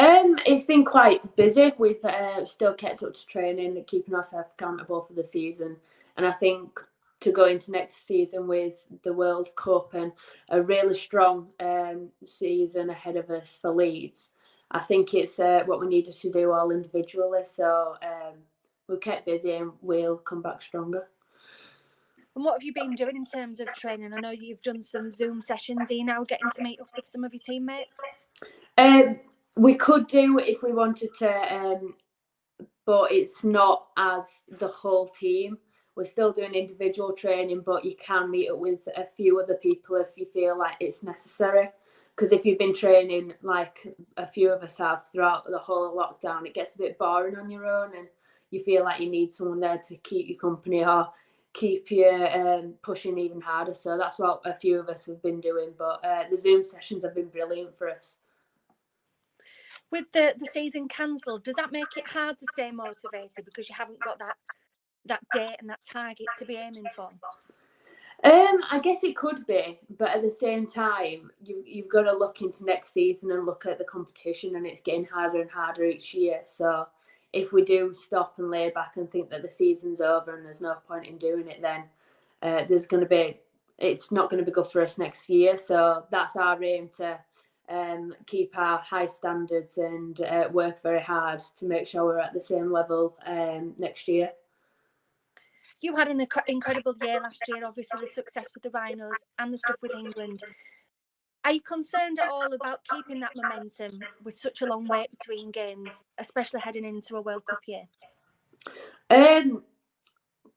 It's been quite busy. We've still kept up to training and keeping ourselves accountable for the season. And I think to go into next season with the World Cup and a really strong season ahead of us for Leeds, I think it's what we needed to do all individually. So we'll kept busy and we'll come back stronger. And what have you been doing in terms of training? I know you've done some Zoom sessions. Are you now getting to meet up with some of your teammates? We could do if we wanted to, but it's not as the whole team. We're still doing individual training, but you can meet up with a few other people if you feel like it's necessary. Because if you've been training like a few of us have throughout the whole lockdown, it gets a bit boring on your own and you feel like you need someone there to keep you company or keep you pushing even harder. So that's what a few of us have been doing. But the Zoom sessions have been brilliant for us. With the season cancelled, does that make it hard to stay motivated because you haven't got that date and that target to be aiming for? I guess it could be, but at the same time, you've got to look into next season and look at the competition, and it's getting harder and harder each year. So if we do stop and lay back and think that the season's over and there's no point in doing it, then it's not going to be good for us next year. So that's our aim, to keep our high standards and work very hard to make sure we're at the same level next year. You had an incredible year last year, obviously the success with the Rhinos and the stuff with England. Are you concerned at all about keeping that momentum with such a long wait between games, especially heading into a World Cup year?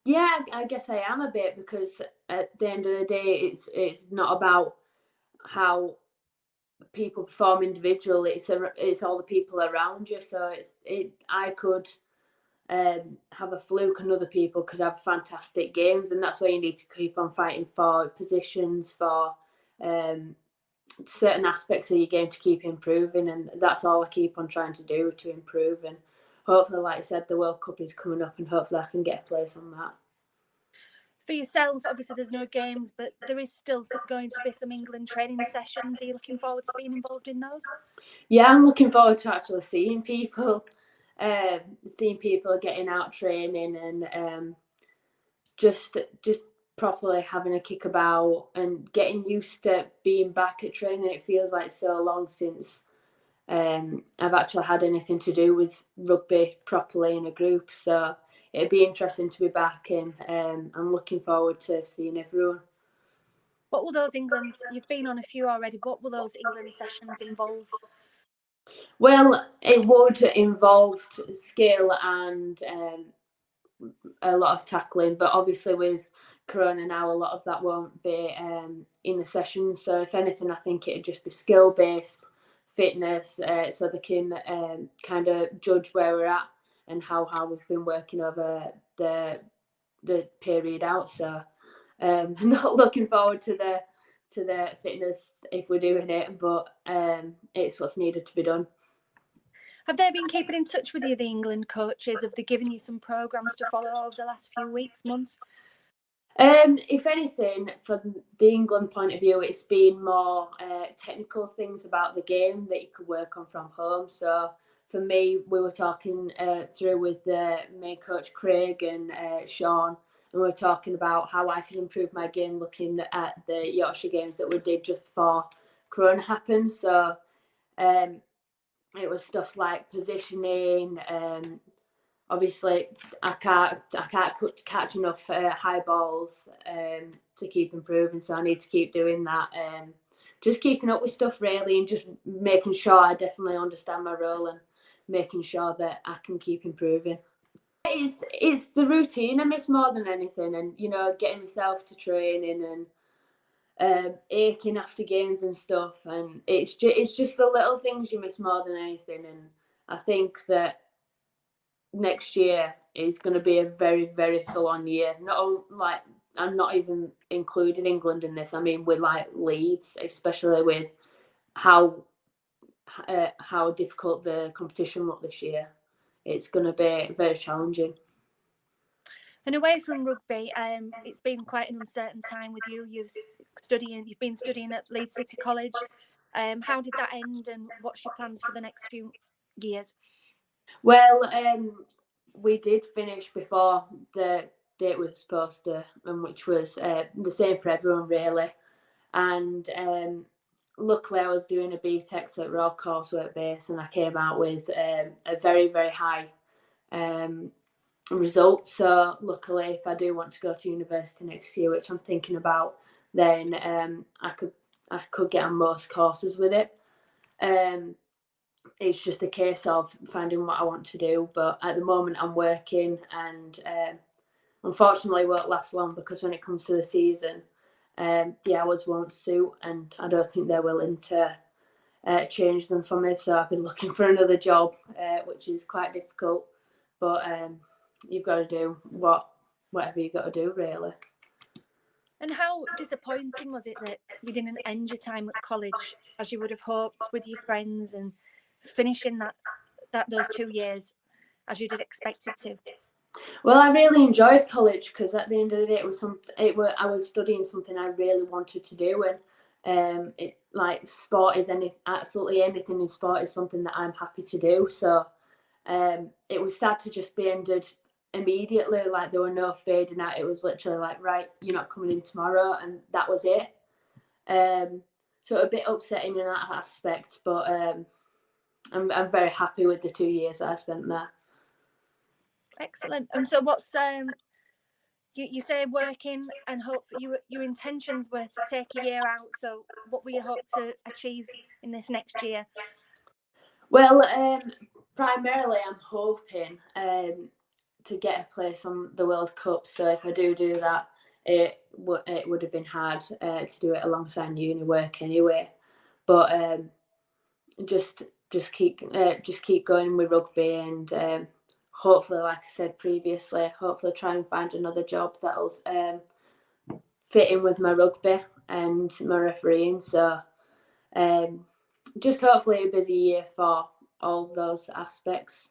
Yeah, I guess I am a bit, because at the end of the day, it's not about how people perform individually. It's all the people around you. So I could have a fluke and other people could have fantastic games, and that's why you need to keep on fighting for positions, for certain aspects of your game to keep improving, and that's all I keep on trying to do, to improve. And hopefully, like I said, the World Cup is coming up and hopefully I can get a place on that. For yourself, obviously there's no games, but there is still going to be some England training sessions. Are you looking forward to being involved in those? Yeah, I'm looking forward to actually seeing people getting out training and just properly having a kick about and getting used to being back at training. It feels like so long since I've actually had anything to do with rugby properly in a group. So it'd be interesting to be back, and I'm looking forward to seeing everyone. What will those England, you've been on a few already, what will those England sessions involve? Well, it would involve skill and a lot of tackling, but obviously with Corona now, a lot of that won't be in the sessions. So if anything, I think it'd just be skill-based fitness, so they can kind of judge where we're at and how we've been working over the period out. So I'm not looking forward to the fitness if we're doing it, but it's what's needed to be done. Have they been keeping in touch with you, the England coaches? Have they given you some programmes to follow over the last few weeks, months? If anything, from the England point of view, it's been more technical things about the game that you could work on from home. So for me, we were talking through with the main coach, Craig, and Sean, and we were talking about how I can improve my game looking at the Yorkshire games that we did just before Corona happened. So it was stuff like positioning. Obviously, I can't catch enough high balls to keep improving, so I need to keep doing that. Just keeping up with stuff really, and just making sure I definitely understand my role and making sure that I can keep improving. It's the routine I miss more than anything, and getting myself to training and aching after games and stuff, and it's just the little things you miss more than anything. And I think that next year is going to be a very, very full-on year. I'm not even including England in this. I mean, with like Leeds, especially with how difficult the competition looked this year, it's going to be very challenging. And away from rugby, it's been quite an uncertain time with you. You've been studying at Leeds City College. How did that end, and what's your plans for the next few years? Well, we did finish before the date we were supposed to, and which was the same for everyone really. And luckily, I was doing a BTEC, so we're all coursework based, and I came out with a very, very high result. So luckily, if I do want to go to university next year, which I'm thinking about, then I could get on most courses with it. It's just a case of finding what I want to do. But at the moment, I'm working, and unfortunately, it won't last long because when it comes to the season, the hours won't suit, and I don't think they're willing to change them for me. So I've been looking for another job, which is quite difficult. But you've got to do whatever you've got to do, really. And how disappointing was it that you didn't end your time at college as you would have hoped with your friends and finishing those 2 years as you'd have expected to? Well, I really enjoyed college because at the end of the day, I was studying something I really wanted to do, and sport is absolutely anything in sport is something that I'm happy to do. So it was sad to just be ended immediately. Like there were no fading out. It was literally like, right, you're not coming in tomorrow, and that was it. So a bit upsetting in that aspect, but I'm very happy with the 2 years that I spent there. Excellent. And so what's you say working, and hope for your intentions were to take a year out, so what will you hope to achieve in this next year? Well, primarily I'm hoping to get a place on the World Cup. So if I do that, it would have been hard to do it alongside uni work anyway. But just keep going with rugby, and hopefully, like I said previously, hopefully try and find another job that'll fit in with my rugby and my refereeing. So just hopefully a busy year for all those aspects.